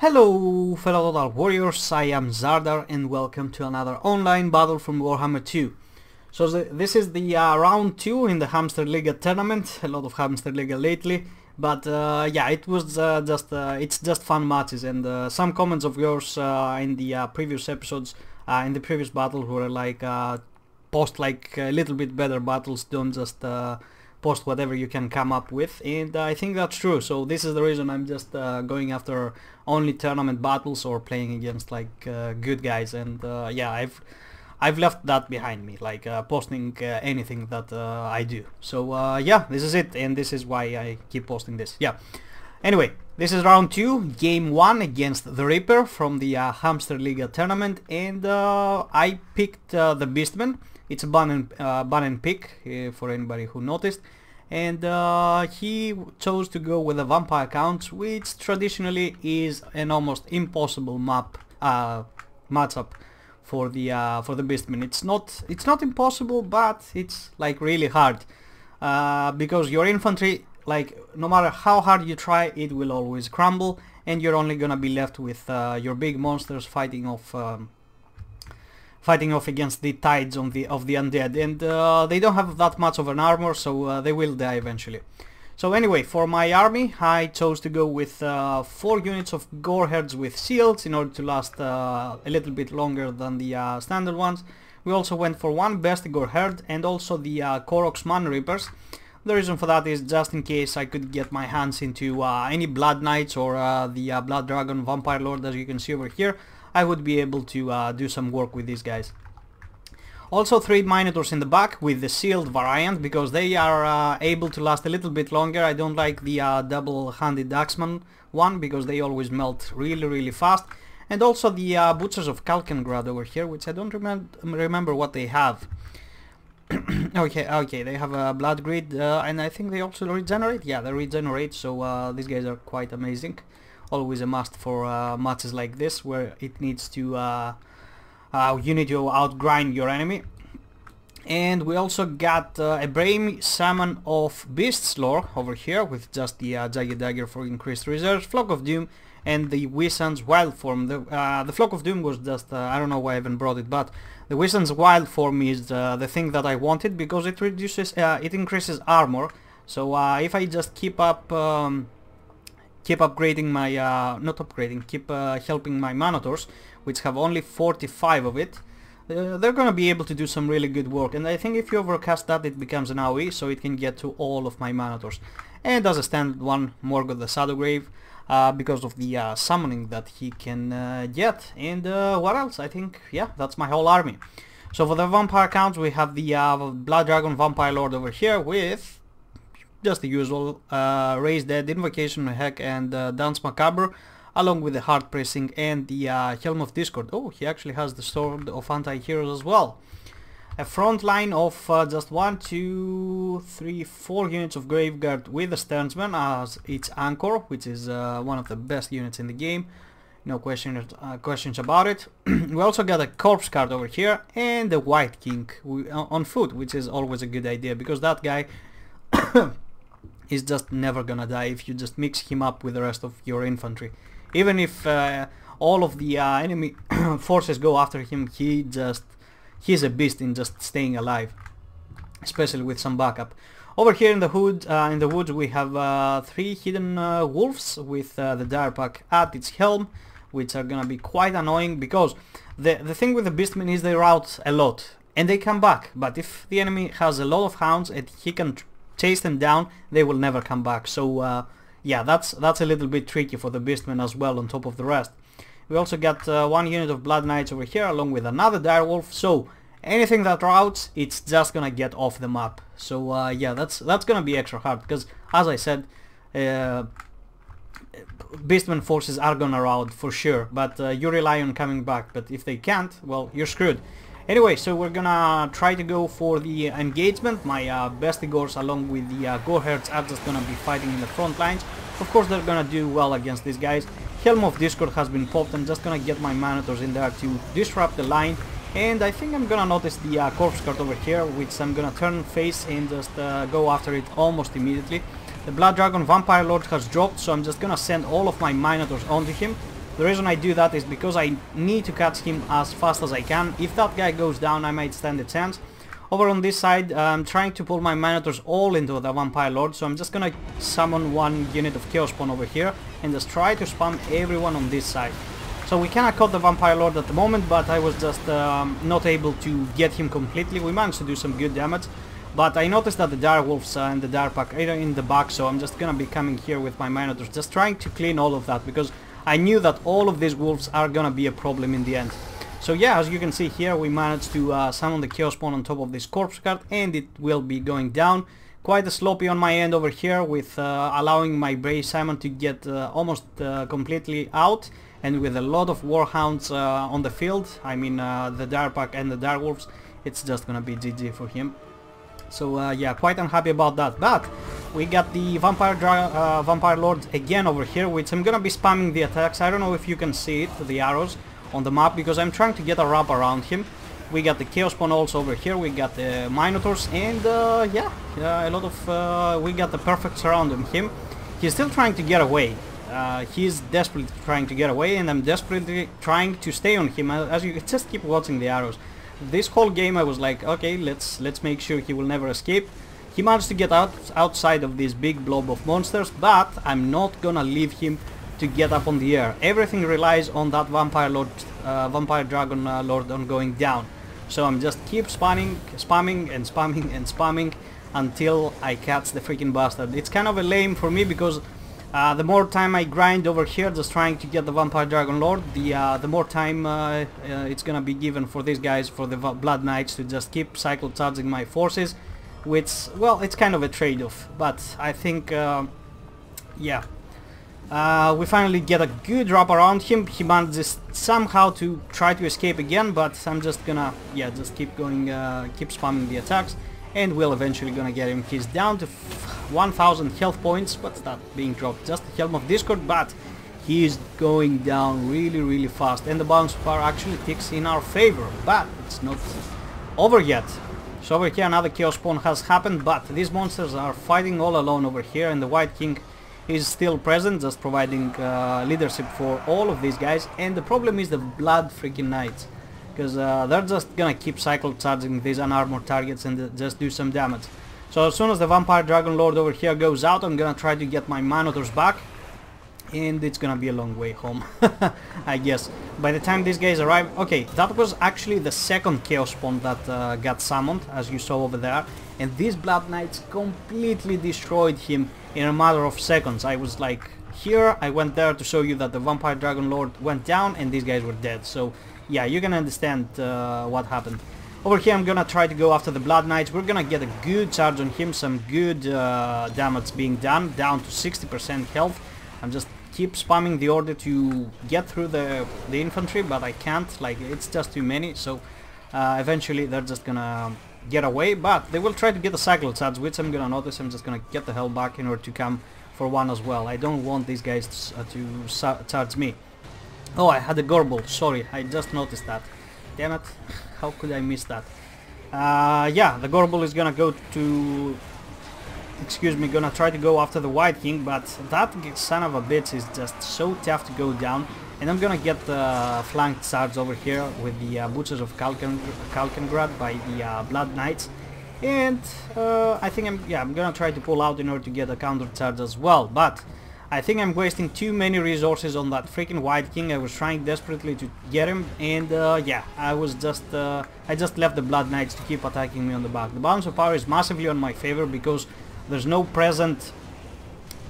Hello fellow Total Warriors, I am Zardar and welcome to another online battle from Warhammer 2. So this is the round 2 in the HAMSTERLIGA tournament. A lot of HAMSTERLIGA lately, but yeah, it was it's just fun matches, and some comments of yours in the previous episodes, in the previous battle, were like post like a little bit better battles, don't just post whatever you can come up with, and I think that's true. So this is the reason I'm just going after only tournament battles or playing against like good guys, and yeah, I've left that behind me, like posting anything that I do. So yeah, this is it, and this is why I keep posting this. Yeah. Anyway, this is round 2, game 1 against the Reaper from the HAMSTERLIGA tournament, and I picked the Beastmen. It's a ban and pick for anybody who noticed, and he chose to go with the Vampire Counts, which traditionally is an almost impossible matchup for the Beastmen. It's not impossible, but it's like really hard because your infantry, like no matter how hard you try, it will always crumble, and you're only gonna be left with your big monsters fighting off against the tides of the undead, and they don't have that much of an armor, so they will die eventually. So anyway, for my army I chose to go with 4 units of Goreheads with shields in order to last a little bit longer than the standard ones. We also went for 1 best Gorehead and also the Koroks Man Reapers. The reason for that is just in case I could get my hands into any Blood Knights or the Blood Dragon Vampire Lord, as you can see over here. I would be able to do some work with these guys. Also 3 Minotaurs in the back with the sealed variant, because they are able to last a little bit longer. I don't like the double-handed Axeman one, because they always melt really fast. And also the Butchers of Kalkengrad over here, which I don't remember what they have. okay, they have a Blood Grid, and I think they also regenerate. Yeah, they regenerate, so these guys are quite amazing. Always a must for matches like this, where it needs to you need to outgrind your enemy. And we also got a Brave Salmon of Beast's Lore over here with just the Jagged Dagger for increased reserves, Flock of Doom, and the Wissan's Wild Form. The Flock of Doom was just I don't know why I haven't brought it, but the Wissan's Wild Form is the thing that I wanted, because it reduces it increases armor. So if I just keep upgrading my keep helping my Minotaurs, which have only 45 of it, they're gonna be able to do some really good work. And I think if you overcast that, it becomes an AoE, so it can get to all of my Minotaurs. And as a standard one, Morgoth the Shadowgrave, because of the summoning that he can get. And what else? I think, yeah, that's my whole army. So for the Vampire Counts, we have the Blood Dragon Vampire Lord over here with just the usual Raise Dead, Invocation Heck, and Dance Macabre, along with the Hard Pressing and the Helm of Discord. Oh, he actually has the Sword of Anti-Heroes as well. A front line of just 1, 2, 3, 4 units of Graveguard with the Sternsman as its anchor, which is one of the best units in the game. No questions about it. We also got a Corpse card over here and the White King on foot, which is always a good idea, because that guy is just never gonna die if you just mix him up with the rest of your infantry. Even if all of the enemy forces go after him, he's a beast in just staying alive, especially with some backup. Over here in the woods we have 3 hidden wolves with the Dire Pack at its helm, which are gonna be quite annoying, because the thing with the Beastmen is they rout a lot and they come back, but if the enemy has a lot of hounds and he can chase them down, they will never come back. So yeah, that's a little bit tricky for the Beastmen as well, on top of the rest. We also got 1 unit of Blood Knights over here, along with another Direwolf, so anything that routes, it's just gonna get off the map. So yeah, that's gonna be extra hard, because as I said, Beastmen forces are gonna rout for sure, but you rely on coming back. But if they can't, well, you're screwed. Anyway, so we're gonna try to go for the engagement. My Bestigors along with the Goreheads are just gonna be fighting in the front lines. Of course they're gonna do well against these guys. Helm of Discord has been popped. I'm just gonna get my Minotaurs in there to disrupt the line. And I think I'm gonna notice the Corpse card over here, which I'm gonna turn face and just go after it almost immediately. The Blood Dragon Vampire Lord has dropped, so I'm just gonna send all of my Minotaurs onto him, The reason I do that is because I need to catch him as fast as I can. If that guy goes down, I might stand a chance. Over on this side, I'm trying to pull my Minotaurs all into the Vampire Lord, so I'm just gonna summon one unit of Chaos Spawn over here and just try to spam everyone on this side. So we cannot cut the Vampire Lord at the moment, but I was just not able to get him completely. We managed to do some good damage, but I noticed that the Dire Wolves and the Dire Pack are in the back, so I'm just gonna be coming here with my Minotaurs, just trying to clean all of that, because I knew that all of these wolves are gonna be a problem in the end. So yeah, as you can see here, we managed to summon the Chaos Spawn on top of this corpse card, and it will be going down. Quite a sloppy on my end over here, with allowing my Brave Simon to get almost completely out, and with a lot of Warhounds on the field, I mean the Dire Pack and the Dire Wolves, it's just gonna be GG for him. So yeah, quite unhappy about that. But we got the Vampire Lord again over here, which I'm gonna be spamming the attacks. I don't know if you can see it, the arrows on the map, because I'm trying to get a wrap around him. We got the Chaos Spawn also over here, we got the Minotaurs, and yeah, a lot of we got the perfect surround on him. He's still trying to get away. He's desperately trying to get away, and I'm desperately trying to stay on him. As you just keep watching the arrows. This whole game I was like, okay, let's make sure he will never escape. He managed to get outside of this big blob of monsters, but I'm not gonna leave him to get up on the air. Everything relies on that Vampire Dragon Lord on going down. So I'm just keep spamming until I catch the freaking bastard. It's kind of a lame for me, because the more time I grind over here just trying to get the Vampire Dragon Lord, the more time it's gonna be given for these guys, for the Blood Knights, to just keep cycle charging my forces, which, well, it's kind of a trade-off. But I think, yeah, we finally get a good wrap around him. He manages somehow to try to escape again, but I'm just gonna, yeah, just keep going, keep spamming the attacks, and we'll eventually gonna get him. He's down to 1000 health points. What's that being dropped? Just the Helm of Discord, but he's going down really fast, and the balance of power actually ticks in our favor, but it's not over yet. So over here another Chaos Spawn has happened, but these monsters are fighting all alone over here, and the White King is still present, just providing leadership for all of these guys. And the problem is the Blood freaking Knights, because they're just gonna keep cycle charging these unarmored targets and just do some damage. So as soon as the Vampire Dragon Lord over here goes out, I'm gonna try to get my Minotaurs back, and it's gonna be a long way home, I guess. By the time these guys arrive, okay, that was actually the second Chaos Spawn that got summoned, as you saw over there, and these Blood Knights completely destroyed him in a matter of seconds. I was like, here, I went there to show you that the Vampire Dragon Lord went down, and these guys were dead. So yeah, you can understand what happened. Over here I'm gonna try to go after the Blood Knights. We're gonna get a good charge on him, some good damage being done, down to 60% health. I'm just keep spamming the order to get through the infantry, but I can't, like, it's just too many. So eventually they're just gonna get away, but they will try to get a cycle charge, which I'm gonna notice. I'm just gonna get the hell back in order to come for one as well. I don't want these guys to charge me. Oh, I had a Gorble, sorry, I just noticed that. Damn it, how could I miss that? Yeah, the Gorble is gonna go to... excuse me, gonna try to go after the White King, but that son of a bitch is just so tough to go down. And I'm gonna get the flanked charge over here with the Butchers of Kalkengrad by the Blood Knights. And I think I'm gonna try to pull out in order to get a counter charge as well. But I think I'm wasting too many resources on that freaking White King. I was trying desperately to get him, and yeah, I just left the Blood Knights to keep attacking me on the back. The balance of power is massively on my favor, because there's no present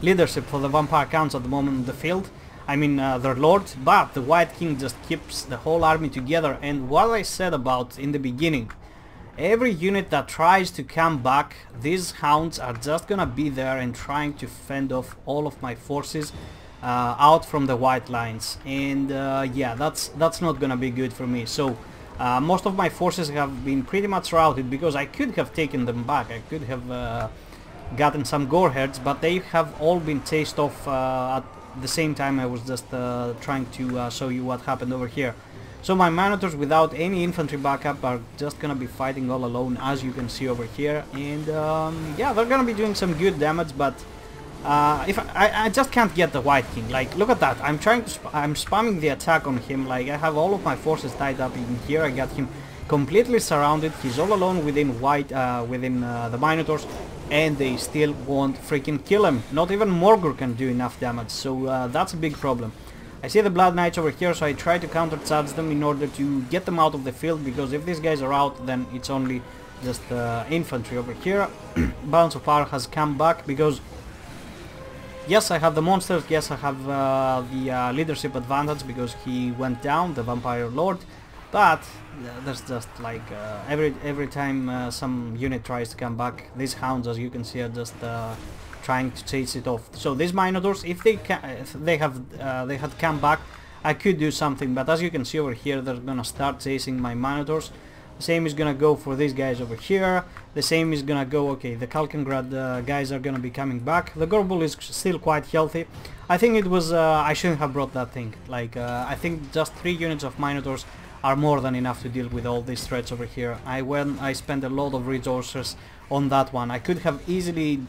leadership for the Vampire Counts at the moment in the field. I mean, their lord, but the White King just keeps the whole army together. And what I said about in the beginning, every unit that tries to come back, these hounds are just gonna be there and trying to fend off all of my forces out from the white lines. And yeah, that's not gonna be good for me. So most of my forces have been pretty much routed, because I could have taken them back. I could have gotten some Goreheads, but they have all been chased off at the same time. I was just trying to show you what happened over here. So my Minotaurs, without any infantry backup, are just gonna be fighting all alone, as you can see over here. And yeah, they're gonna be doing some good damage, but if I just can't get the White King. Like, look at that. I'm trying to I'm spamming the attack on him. Like, I have all of my forces tied up in here. I got him completely surrounded. He's all alone within the Minotaurs, and they still won't freaking kill him. Not even Morgur can do enough damage, so that's a big problem. I see the Blood Knights over here, so I try to countercharge them in order to get them out of the field, because if these guys are out, then it's only just infantry over here. Balance of Power has come back, because yes, I have the monsters, yes, I have the leadership advantage, because he went down, the Vampire Lord, but there's just like every time some unit tries to come back, these hounds, as you can see, are just trying to chase it off. So these Minotaurs, if they had come back, I could do something, but as you can see over here, they're gonna start chasing my Minotaurs. The same is gonna go for these guys over here. The same is gonna go, okay, the Kalkengrad guys are gonna be coming back. The Gorbul is still quite healthy. I think it was, I shouldn't have brought that thing. Like, I think just 3 units of Minotaurs are more than enough to deal with all these threats over here. I spent a lot of resources on that one. I could have easily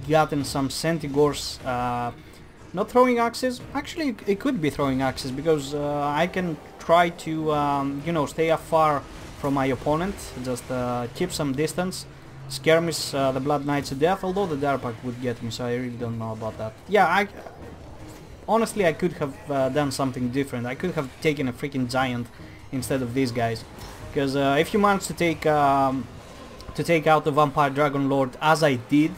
gotten some Centigores, not throwing axes. Actually, it could be throwing axes, because I can try to, you know, stay afar from my opponent, just keep some distance, skirmish the Blood Knights to death, although the Darpak would get me, so I really don't know about that. Yeah, honestly, I could have done something different. I could have taken a freaking giant instead of these guys, because if you manage to take out the Vampire Dragon Lord, as I did,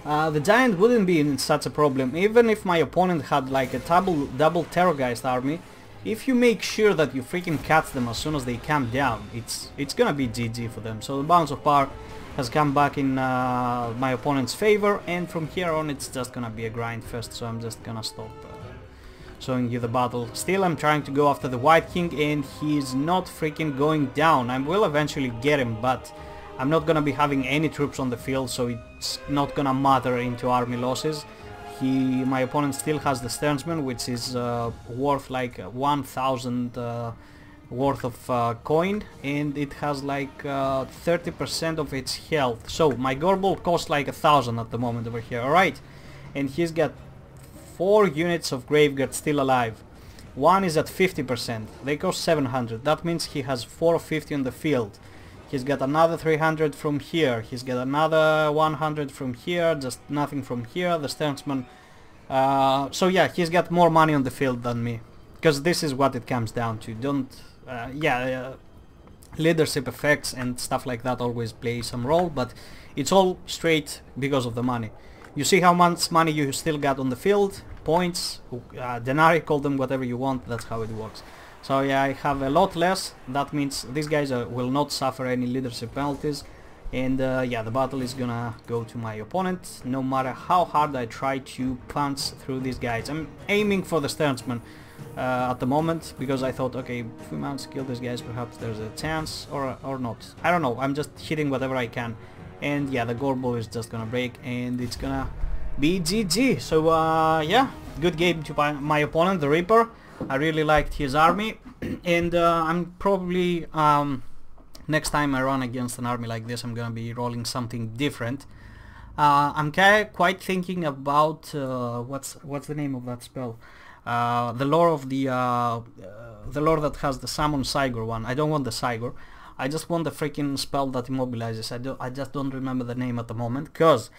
the giant wouldn't be in such a problem. Even if my opponent had like a double Terrorgeist army, if you make sure that you freaking catch them as soon as they come down, it's gonna be GG for them. So the Balance of Power has come back in my opponent's favor, and from here on it's just gonna be a grind fest, so I'm just gonna stop showing you the battle. Still, I'm trying to go after the White King, and he's not freaking going down. I will eventually get him, but I'm not gonna be having any troops on the field, so it's not gonna matter into army losses. My opponent still has the Sternsman, which is worth like 1000 worth of coin, and it has like 30% of its health. So my Gorbul costs like 1000 at the moment over here. Alright, and he's got 4 units of Graveguard still alive. One is at 50%, they cost 700, that means he has 450 on the field. He's got another 300 from here, he's got another 100 from here, just nothing from here, the Sternsman. So yeah, he's got more money on the field than me, because this is what it comes down to. Leadership effects and stuff like that always play some role, but it's all straight because of the money. You see how much money you still got on the field, points, denarii, call them whatever you want, that's how it works. So yeah, I have a lot less, that means these guys will not suffer any leadership penalties, and yeah, the battle is gonna go to my opponent, no matter how hard I try to punch through these guys. I'm aiming for the Sternsman at the moment, because I thought, okay, if we manage to kill these guys, perhaps there's a chance, or not. I don't know, I'm just hitting whatever I can. And yeah, the Gorbul is just gonna break, and it's gonna be GG. So yeah, good game to my opponent, the Reaper. I really liked his army, and I'm probably next time I run against an army like this, I'm gonna be rolling something different. I'm quite thinking about what's the name of that spell? The lore of the lore that has the Summon Sigor one. I don't want the Sigor. I just want the freaking spell that immobilizes. I just don't remember the name at the moment, because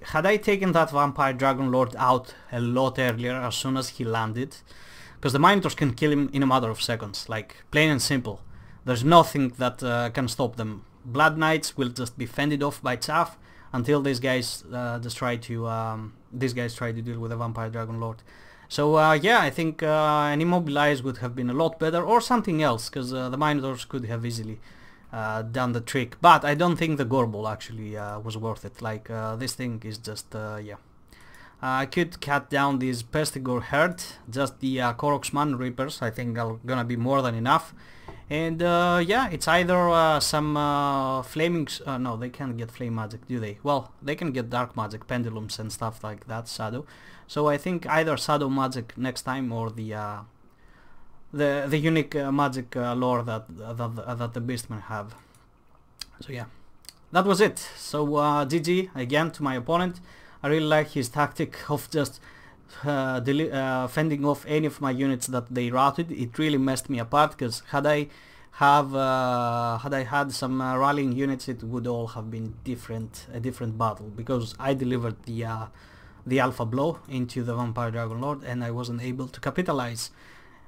had I taken that Vampire Dragon Lord out a lot earlier, as soon as he landed, because the Minotaurs can kill him in a matter of seconds, like plain and simple. There's nothing that can stop them. Blood Knights will just be fended off by chaff until these guys try to deal with the Vampire Dragon Lord. So yeah, I think an Immobilize would have been a lot better, or something else, because the Minotaurs could have easily done the trick. But I don't think the Gorbul actually was worth it. Like this thing is just yeah. I could cut down this Pestigore herd, just the Koroksman Reapers, I think are gonna be more than enough. And yeah, it's either some flaming... no, they can't get flame magic, do they? Well, they can get dark magic, pendulums and stuff like that, shadow. So I think either shadow magic next time, or the unique magic lore that the Beastmen have. So yeah, that was it. So GG again to my opponent. I really like his tactic of just fending off any of my units that they routed. It really messed me apart, because had I had some rallying units, it would all have been a different battle, because I delivered the alpha blow into the Vampire Dragon Lord and I wasn't able to capitalize.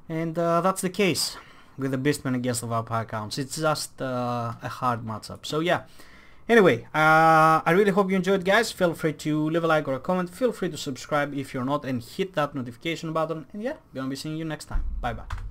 And that's the case with the Beastmen against the Vampire Counts. It's just a hard matchup. So yeah. Anyway, I really hope you enjoyed, guys. Feel free to leave a like or a comment. Feel free to subscribe if you're not, and hit that notification button. And yeah, gonna be seeing you next time. Bye bye.